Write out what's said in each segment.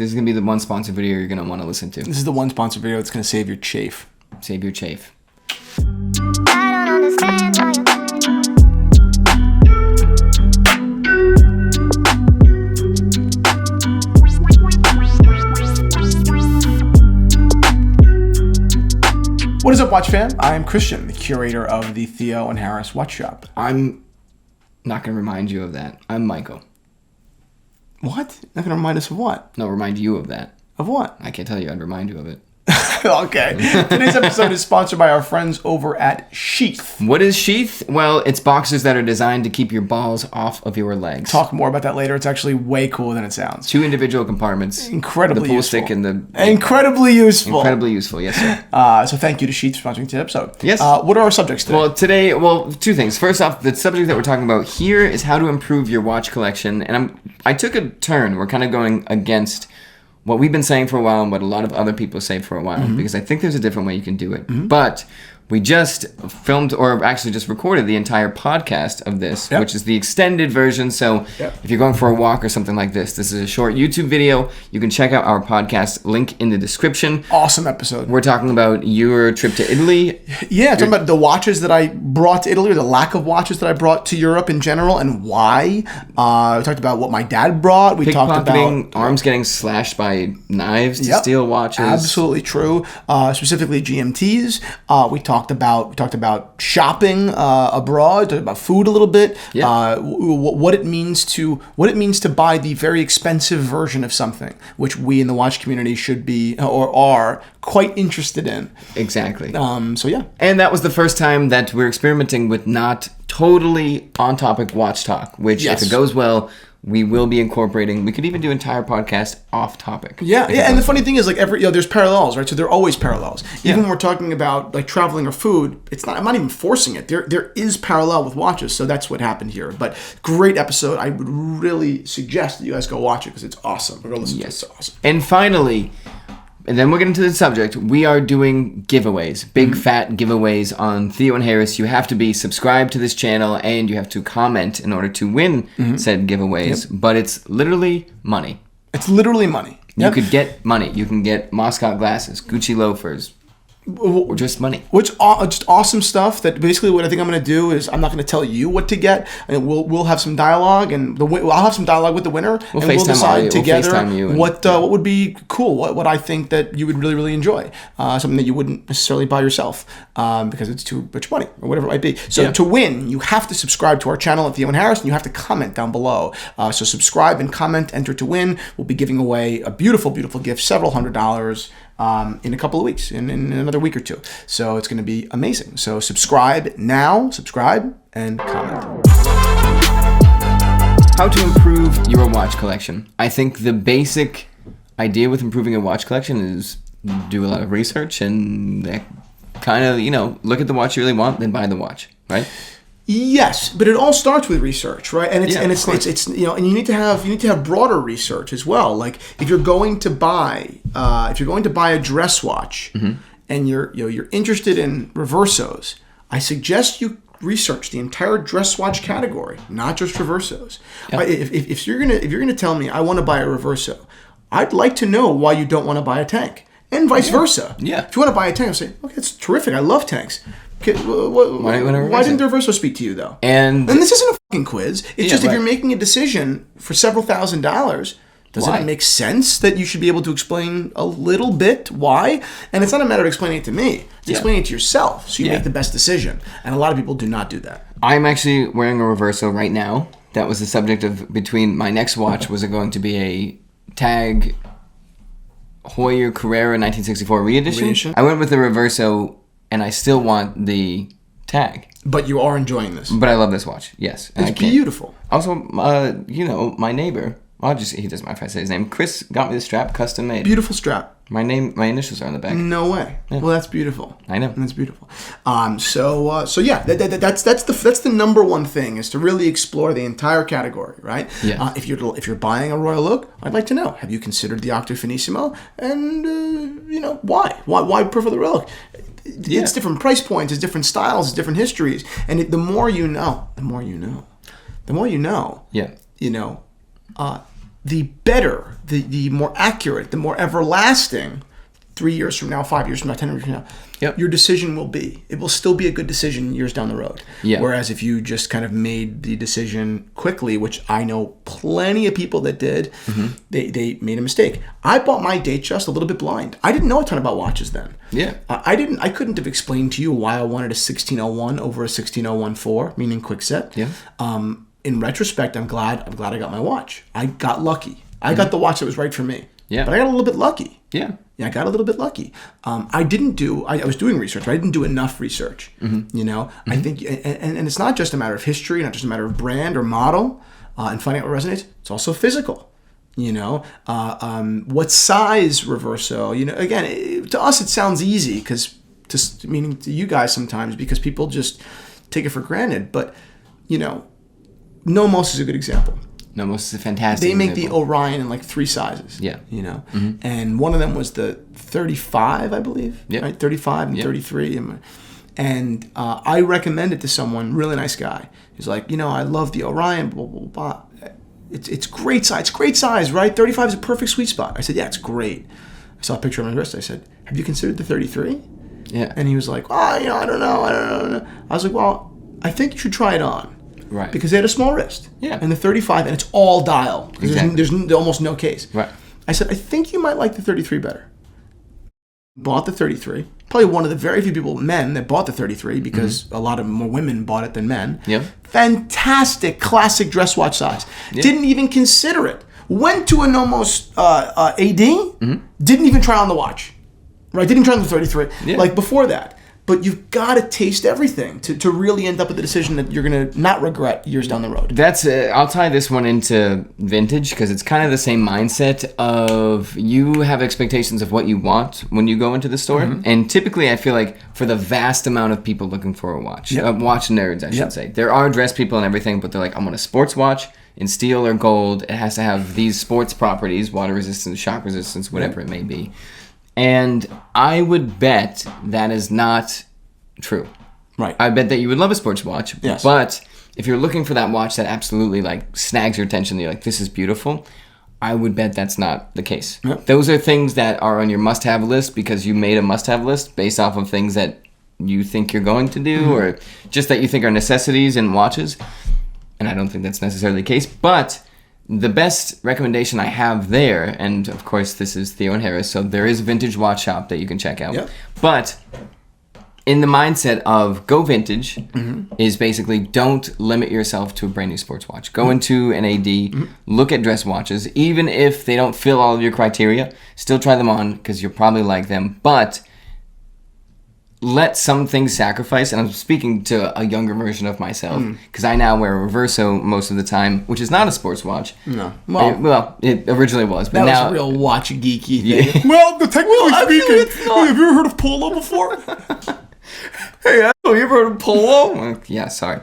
This is going to be the one sponsored video you're going to want to listen to. This is the one sponsored video that's going to save your chafe. Save your chafe. I don't understand why you What is up, Watch fam? I am Christian, the curator of the Theo and Harris Watch Shop. I'm not going to remind you of that. I'm Michael. What? Not going to remind us of what? No, remind you of that. Of what? I can't tell you. I'd remind you of it. Okay. Today's episode is sponsored by our friends over at Sheath. What is Sheath? Well, it's boxes that are designed to keep your balls off of your legs. Talk more about that later. It's actually way cooler than it sounds. 2 individual compartments. Incredibly the pool useful. stick and the... Incredibly useful. Incredibly useful, yes, sir. So thank you to Sheath for sponsoring today's episode. Yes. What are our subjects today? Well, 2 things. First off, the subject that we're talking about here is how to improve your watch collection. And I took a turn. We're kind of going against what we've been saying for a while and what a lot of other people say for a while, because I think there's a different way you can do it. But we just filmed, or actually just recorded, the entire podcast of this, which is the extended version. So if you're going for a walk or something like this is a short YouTube video. You can check out our podcast, link in the description. Awesome episode. We're talking about your trip to Italy. Yeah, talking about the watches that I brought to Italy, or the lack of watches that I brought to Europe in general, and why. We talked about what my dad brought. We talked about arms getting slashed by knives to steal watches. Absolutely true. Specifically GMTs. We talked about shopping abroad. Talked about food a little bit. What it means to buy the very expensive version of something, which we in the watch community should be or are quite interested in. Exactly. So yeah. And that was the first time that we're experimenting with not totally on-topic watch talk, which if it goes well, we will be incorporating. We could even do an entire podcast off topic. Yeah. And the funny thing is, like, there's parallels, right? So there are always parallels. Even when we're talking about like traveling or food, I'm not even forcing it. There is parallel with watches. So that's what happened here. But great episode. I would really suggest that you guys go watch it because it's awesome. Go listen to it. It's awesome. And finally, and then we'll get into the subject. We are doing giveaways, big fat giveaways on Theo and Harris. You have to be subscribed to this channel and you have to comment in order to win said giveaways. But it's literally money. It's literally money. You could get money. You can get Moscow glasses, Gucci loafers, or just money. Which just awesome stuff. That basically what I think I'm going to do is I'm not going to tell you what to get. And we'll have some dialogue, and I'll have some dialogue with the winner, and we'll decide together what would be cool. What I think that you would really, really enjoy. Something that you wouldn't necessarily buy yourself because it's too much money or whatever it might be. So to win, you have to subscribe to our channel at Theo and Harris, and you have to comment down below. So subscribe and comment, enter to win. We'll be giving away a beautiful, beautiful gift, several $100s. In a couple of weeks, in another week or 2. So it's going to be amazing. So subscribe now, and comment. How to improve your watch collection. I think the basic idea with improving a watch collection is do a lot of research and kind of, look at the watch you really want, then buy the watch, right? Yes, but it all starts with research, right? And it's and you need to have broader research as well. Like if you're going to buy a dress watch and you're interested in reversos, I suggest you research the entire dress watch category, not just reversos. Yep. If you're gonna tell me I want to buy a reverso, I'd like to know why you don't want to buy a tank, and vice versa. Yeah. If you want to buy a tank, I'll say, okay, that's terrific. I love tanks. Okay, why didn't the reverso speak to you though? And this isn't a fucking quiz. It's just if you're making a decision for several $1,000s, doesn't it make sense that you should be able to explain a little bit why? And it's not a matter of explaining it to me. It's explaining it to yourself so you make the best decision. And a lot of people do not do that. I'm actually wearing a reverso right now. That was the subject of between my next watch was it going to be a Tag Heuer Carrera 1964 reedition. I went with the reverso. And I still want the tag. But you are enjoying this. But I love this watch, yes. It's beautiful. Also, my neighbor, he doesn't mind if I say his name, Chris got me the strap, custom made. Beautiful strap. My initials are on the back. No way. Yeah. Well, that's beautiful. I know. That's beautiful. So yeah, that's the number one thing is to really explore the entire category, right? Yeah. If you're buying a Royal Oak, I'd like to know, have you considered the Octo Finissimo? And why? Why prefer the Royal Oak? It's different price points, it's different styles, it's different histories, and the more you know. Yeah. the better, the more accurate, the more everlasting 3 years from now, 5 years from now, 10 years from now, your decision will be. It will still be a good decision years down the road. Yeah. Whereas if you just kind of made the decision quickly, which I know plenty of people that did, they made a mistake. I bought my Datejust a little bit blind. I didn't know a ton about watches then. Yeah. I couldn't have explained to you why I wanted a 1601 over a 16014, meaning quickset. Yeah. In retrospect, I'm glad I got my watch. I got lucky. I got the watch that was right for me. Yeah. But I got a little bit lucky. Yeah. Yeah, I got a little bit lucky. I was doing research, but I didn't do enough research. You know, I think, and it's not just a matter of history, not just a matter of brand or model, and finding out what resonates. It's also physical. You know, what size reverso? You know, again, to us it sounds easy meaning to you guys sometimes because people just take it for granted. But you know, Nomos is a good example. Nomos is a fantastic They make example. the Orion in like 3 sizes. Yeah. You know? And one of them was the 35, I believe. Yeah. Right? 35 and 33. And I recommend it to someone, really nice guy. He's like, you know, I love the Orion, blah, blah, blah. It's great size. It's great size, right? 35 is a perfect sweet spot. I said, yeah, it's great. I saw a picture of my wrist. I said, have you considered the 33? Yeah. And he was like, oh, you know, I don't know. I was like, well, I think you should try it on. Right. Because they had a small wrist. Yeah. And the 35, and it's all dial. Exactly. There's almost no case. Right. I said, I think you might like the 33 better. Bought the 33. Probably one of the very few men that bought the 33 because a lot of more women bought it than men. Yep. Fantastic, classic dress watch size. Yep. Didn't even consider it. Went to a Nomos AD. Didn't even try on the watch. Right? Didn't try on the 33. Yeah. Like before that. But you've got to taste everything to really end up with a decision that you're going to not regret years down the road. That's I'll tie this one into vintage because it's kind of the same mindset of you have expectations of what you want when you go into the store. And typically I feel like for the vast amount of people looking for a watch, watch nerds I should say, there are dress people and everything, but they're like, I want a sports watch in steel or gold. It has to have these sports properties, water resistance, shock resistance, whatever it may be. And I would bet that is not true. Right. I bet that you would love a sports watch. Yes. But if you're looking for that watch that absolutely like snags your attention, you're like, this is beautiful, I would bet that's not the case. Yep. Those are things that are on your must-have list because you made a must-have list based off of things that you think you're going to do or just that you think are necessities in watches. And I don't think that's necessarily the case. But the best recommendation I have there, and of course this is Theo and Harris, so there is a vintage watch shop that you can check out. Yep. But in the mindset of go vintage is basically don't limit yourself to a brand new sports watch. Go into an AD, look at dress watches, even if they don't fill all of your criteria, still try them on because you'll probably like them. But let some things sacrifice, and I'm speaking to a younger version of myself because I now wear a Reverso most of the time, which is not a sports watch. No. Well, it originally was, but that now was a real watch geeky thing. Yeah. Well, technically speaking, it's not. have you ever heard of Polo before? Hey, you ever heard of Polo? Yeah, sorry.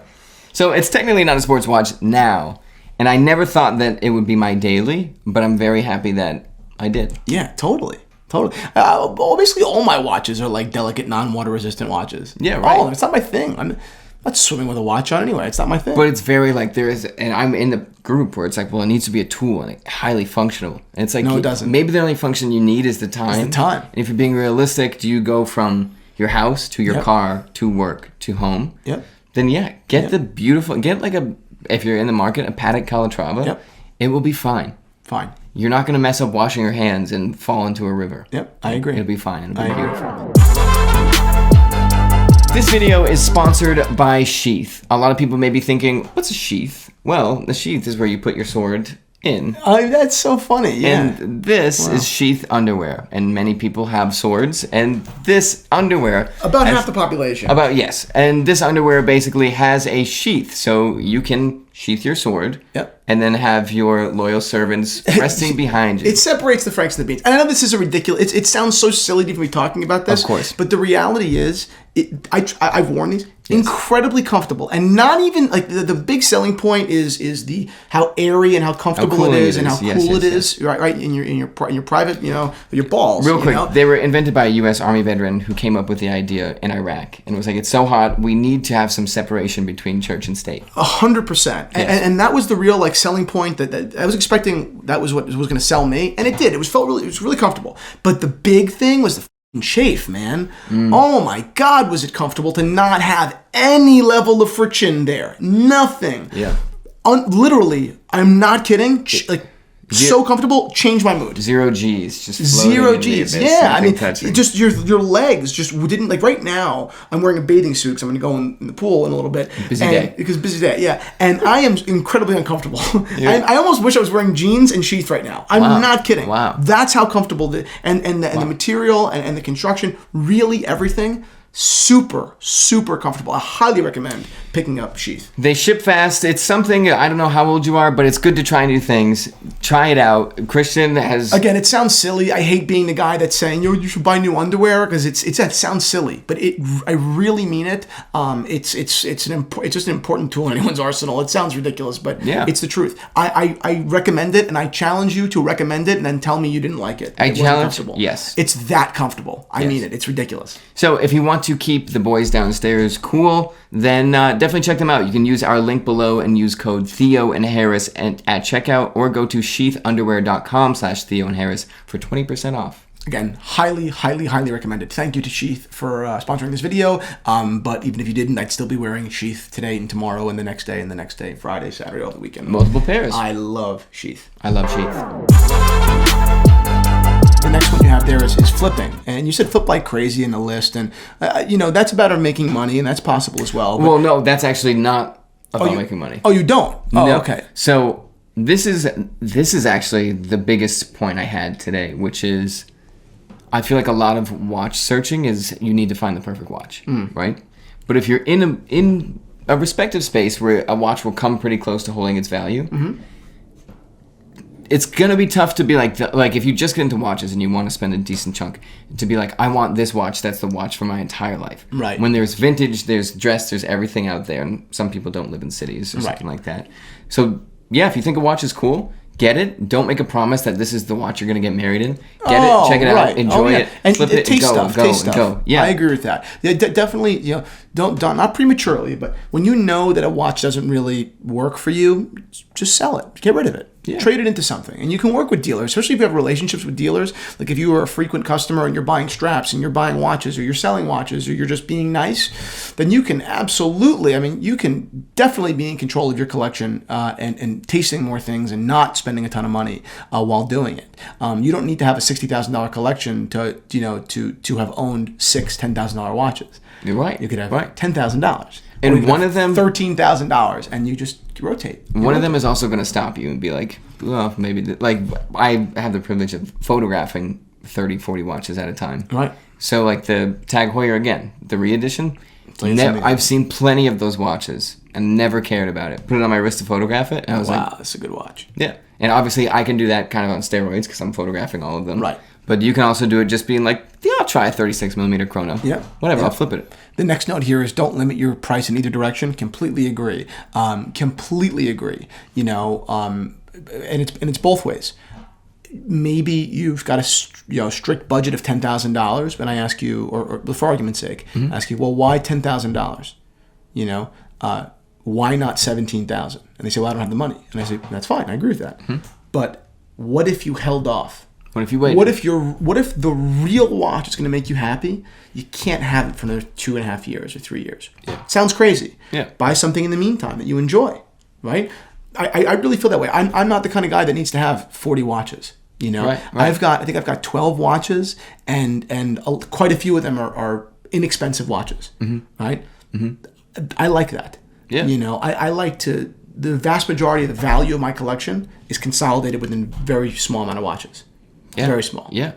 So it's technically not a sports watch now, and I never thought that it would be my daily, but I'm very happy that I did. Yeah, totally. Basically all my watches are like delicate, non-water resistant watches. Yeah, right. All of them. It's not my thing. I'm not swimming with a watch on anyway. It's not my thing. But it's very like there is, and I'm in the group where it's like, well, it needs to be a tool and like, highly functional. And it's like, No, it doesn't. Maybe the only function you need is the time. It's the time. And if you're being realistic, do you go from your house to your car to work to home? Yep. Then get the beautiful, get like if you're in the market, a Patek Calatrava. Yep. It will be fine. Fine. You're not going to mess up washing your hands and fall into a river. Yep, I agree. It'll be fine. It'll be I beautiful. This video is sponsored by Sheath. A lot of people may be thinking, what's a sheath? Well, the sheath is where you put your sword in. That's so funny. Yeah. And this is Sheath underwear. And many people have swords. And this underwear... About half the population. Yes. And this underwear basically has a sheath. So you can sheath your sword. Yep. And then have your loyal servants resting behind you. It separates the Franks and the Beans. And I know this is a ridiculous... It sounds so silly to be talking about this. Of course. But the reality is, I've worn these. Incredibly comfortable, and not even like the big selling point is the how airy and how comfortable it is, and how cool it is. Right in your private, your balls. Real quick, they were invented by a U.S. Army veteran who came up with the idea in Iraq, and it was like, it's so hot, we need to have some separation between church and state. 100%, and that was the real like selling point that I was expecting. That was what was going to sell me, and it did. It was really comfortable. But the big thing was the chafe, man. Oh my God, was it comfortable to not have any level of friction there? Nothing. Yeah. Literally, I'm not kidding. So comfortable, changed my mood. 0 G's, just zero G's. Yeah, I mean, touching. just your legs just didn't like. Right now, I'm wearing a bathing suit because I'm going to go in the pool in a little bit. Busy day, yeah. And I am incredibly uncomfortable. Yeah. I almost wish I was wearing jeans and Sheath right now. I'm not kidding. Wow, that's how comfortable the material and the construction, really everything. Super, super comfortable. I highly recommend picking up Sheath. They ship fast. It's something, I don't know how old you are, but it's good to try new things. Try it out. Christian has... Again, it sounds silly. I hate being the guy that's saying, you should buy new underwear, because it sounds silly, but I really mean it. It's just an important tool in anyone's arsenal. It sounds ridiculous, but it's the truth. I recommend it, and I challenge you to recommend it and then tell me you didn't like it. I challenge, yes. It's that comfortable. I mean it. It's ridiculous. So if you want to keep the boys downstairs cool, then definitely check them out. You can use our link below and use code Theo and Harris at checkout, or go to sheathunderwear.com/Theo and Harris for 20% off. Again, highly, highly, highly recommended. Thank you to Sheath for sponsoring this video. But even if you didn't, I'd still be wearing Sheath today and tomorrow and the next day and the next day, Friday, Saturday, all the weekend. Multiple pairs. I love Sheath. I love Sheath. The next one you have there is flipping. And you said flip like crazy in the list. And, that's about making money, and that's possible as well. Well, no, that's actually not about making money. Oh, you don't? Oh, no. Okay. So this is actually the biggest point I had today, which is I feel like a lot of watch searching is you need to find the perfect watch, right? But if you're in a respective space where a watch will come pretty close to holding its value, it's going to be tough to be like if you just get into watches and you want to spend a decent chunk, to be like, I want this watch, that's the watch for my entire life. Right. When there's vintage, there's dress, there's everything out there, and some people don't live in cities or something like that. So, yeah, if you think a watch is cool, get it. Don't make a promise that this is the watch you're going to get married in. Get it, check it out, enjoy it, and flip it, taste and stuff. go. Yeah, I agree with that. Yeah, definitely. Don't not prematurely, but when you know that a watch doesn't really work for you, just sell it. Get rid of it. Yeah. Trade it into something. And you can work with dealers, especially if you have relationships with dealers. Like if you are a frequent customer and you're buying straps and you're buying watches or you're selling watches or you're just being nice, then you can absolutely, you can definitely be in control of your collection and tasting more things and not spending a ton of money while doing it. You don't need to have a $60,000 collection to have owned $6,000, $10,000 watches. You're right. You could have $10,000. And one of them... $13,000, and you just rotate. One of them is also going to stop you and be like, well, maybe... Like, I have the privilege of photographing 30, 40 watches at a time. Right. So, like, the Tag Heuer, again, the re-edition, I've seen plenty of those watches and never cared about it. Put it on my wrist to photograph it, and I was like... Wow, that's a good watch. Yeah. And obviously, I can do that kind of on steroids because I'm photographing all of them. Right. But you can also do it just being like, yeah, I'll try a 36mm chrono. Yeah. Whatever, I'll flip it. The next note here is don't limit your price in either direction. Completely agree. Completely agree. And it's both ways. Maybe you've got a strict budget of $10,000, but I ask you, or for argument's sake, I ask you, well, why $10,000? Why not $17,000? And they say, well, I don't have the money. And I say, that's fine. I agree with that. But what if you held off? What if you wait? What if the real watch is going to make you happy? You can't have it for another 2.5 years or 3 years. Yeah. Sounds crazy. Yeah. Buy something in the meantime that you enjoy, right? I really feel that way. I'm not the kind of guy that needs to have 40 watches. Right. I think I've got 12 watches, and quite a few of them are inexpensive watches. Right. I like that. Yeah. I like to. The vast majority of the value of my collection is consolidated within a very small amount of watches. Yeah. Very small. Yeah.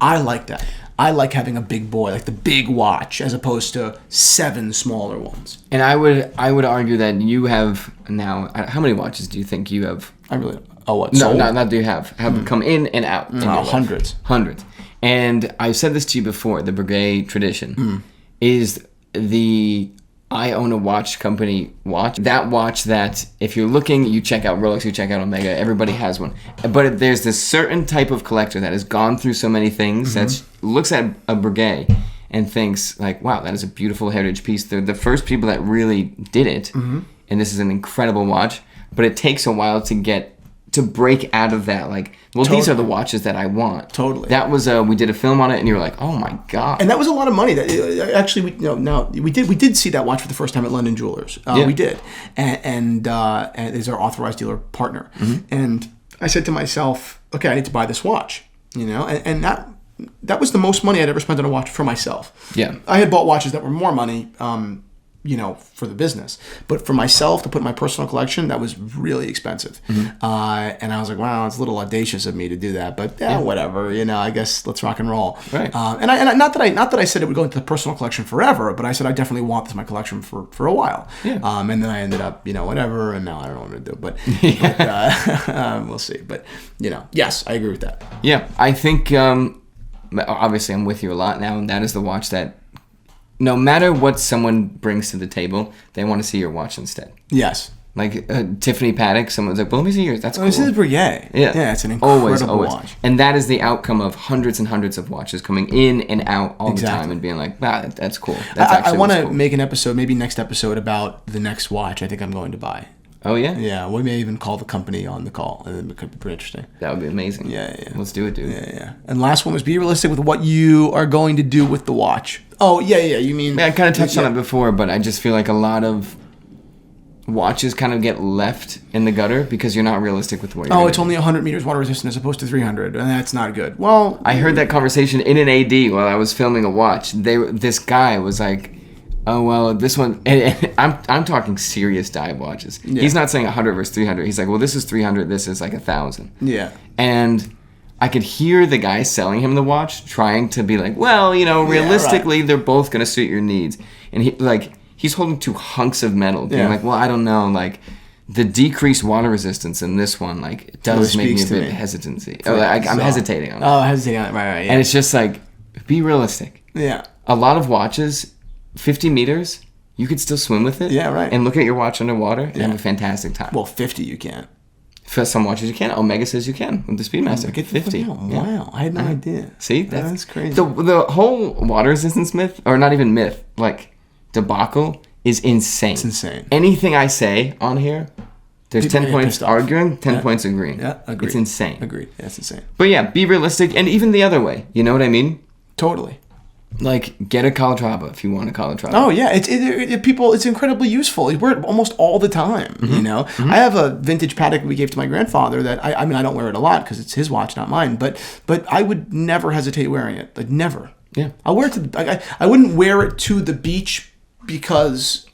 I like that. I like having a big boy, like the big watch, as opposed to 7 smaller ones. And I would argue that you have now. How many watches do you think you have? I really. Oh, what? No, not do you have come in and out? Hundreds. Hundreds. And I've said this to you before. The Breguet tradition is the I own a watch company watch. That watch that if you're looking, you check out Rolex, you check out Omega, everybody has one. But there's this certain type of collector that has gone through so many things that looks at a Breguet and thinks like, wow, that is a beautiful heritage piece. They're the first people that really did it. And this is an incredible watch. But it takes a while to break out of that. Like, well, these are the watches that I want. Totally. That was we did a film on it, and you were like, oh my god. And that was a lot of money. That actually, we did see that watch for the first time at London Jewelers. We did, and is our authorized dealer partner. And I said to myself, okay, I need to buy this watch. And that was the most money I'd ever spent on a watch for myself. Yeah. I had bought watches that were more money. For the business. But for myself, to put in my personal collection, that was really expensive. And I was like, wow, it's a little audacious of me to do that. But whatever, I guess let's rock and roll. Right. And I not that I said it would go into the personal collection forever, but I said I definitely want this in my collection for a while. Yeah. And then I ended up, whatever, and now I don't know what to do. But, we'll see. But, yes, I agree with that. Yeah, I think, obviously I'm with you a lot now, and that is the watch that no matter what someone brings to the table, they want to see your watch instead. Yes. Like Tiffany Paddock, someone's like, well, let me see yours. That's cool. This is Breguet. Yeah, it's an incredible watch. And that is the outcome of hundreds and hundreds of watches coming in and out all the time and being like, wow, that's cool. I want to make an episode, maybe next episode, about the next watch I think I'm going to buy. Oh, yeah? Yeah, we may even call the company on the call. It could be pretty interesting. That would be amazing. Yeah. Let's do it, dude. Yeah. And last one was be realistic with what you are going to do with the watch. Oh, yeah, you mean... Yeah, I kind of touched on it before, but I just feel like a lot of watches kind of get left in the gutter because you're not realistic with what you're it's only 100 meters water resistant as opposed to 300, and that's not good. Well... I heard that conversation in an AD while I was filming a watch. This guy was like... Oh, well, this one, and I'm talking serious dive watches. Yeah. He's not saying 100 versus 300. He's like, well, this is 300, this is like 1,000. Yeah. And I could hear the guy selling him the watch trying to be like, well, realistically, they're both going to suit your needs. And he's holding two hunks of metal, being like, well, I don't know, like, the decreased water resistance in this one, like, it does make me a bit hesitancy. I'm hesitating on it. Oh, hesitating on it, right, yeah. And it's just like, be realistic. Yeah. A lot of watches... 50 meters, you could still swim with it. Yeah, right. And look at your watch underwater and have a fantastic time. Well, 50 you can't. For some watches you can. Omega says you can with the Speedmaster. Get 50. Wow, I had no idea. See? That's crazy. The whole water resistance myth, or not even myth, like debacle, is insane. It's insane. Anything I say on here, there's People 10 points arguing, 10 points agreeing. Yeah, agreed. It's insane. Agreed. That's insane. But yeah, be realistic, and even the other way. You know what I mean? Totally. Like, get a Calatrava if you want a Calatrava. Oh, yeah. It's incredibly useful. You wear it almost all the time, I have a vintage Patek we gave to my grandfather that, I don't wear it a lot because it's his watch, not mine, but I would never hesitate wearing it. Like, never. Yeah. I'll wear it I wouldn't wear it to the beach because,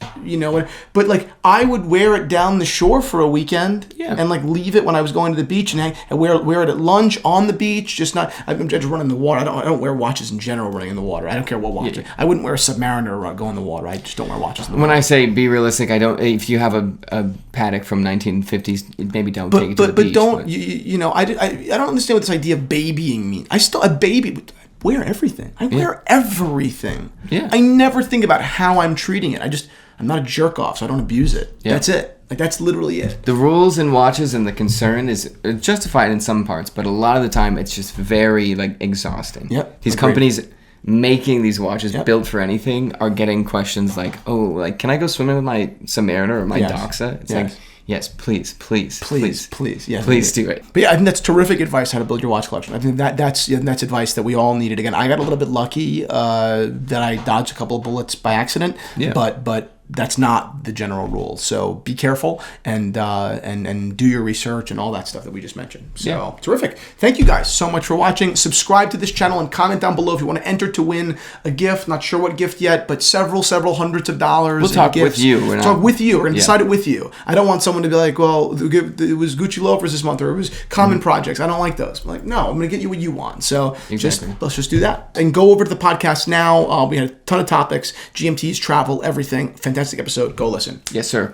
but like I would wear it down the shore for a weekend and like leave it when I was going to the beach and wear it at lunch on the beach. I'm just running the water. I don't wear watches in general running in the water. I don't care what watch. Yeah. I wouldn't wear a Submariner or go in the water. I just don't wear watches in the water. When I say be realistic, I don't. If you have a Patek from 1950s, maybe don't take it to the beach. But don't. I don't understand what this idea of babying means. A baby. Wear everything. I wear everything. Yeah. I never think about how I'm treating it. I'm not a jerk off, so I don't abuse it. Yeah. That's it. Like, that's literally it. The rules in watches and the concern is justified in some parts, but a lot of the time it's just very, like, exhausting. Yep. These companies making these watches built for anything are getting questions like, oh, like, can I go swimming with my Submariner or my Doxa? It's like, yes, please. Yeah, please do it. But yeah, I think that's terrific advice how to build your watch collection. I think that's advice that we all needed. Again, I got a little bit lucky that I dodged a couple of bullets by accident. Yeah. But that's not the general rule. So be careful and do your research and all that stuff that we just mentioned. So terrific. Thank you guys so much for watching. Subscribe to this channel and comment down below if you want to enter to win a gift. Not sure what gift yet, but several hundreds of dollars. We'll talk with you. We're going to decide it with you. I don't want someone to be like, well, it was Gucci loafers this month or it was common projects. I don't like those. I'm like, no, I'm going to get you what you want. So let's just do that. And go over to the podcast now. We had a ton of topics, GMTs, travel, everything. Fantastic episode. Go listen. Yes, sir.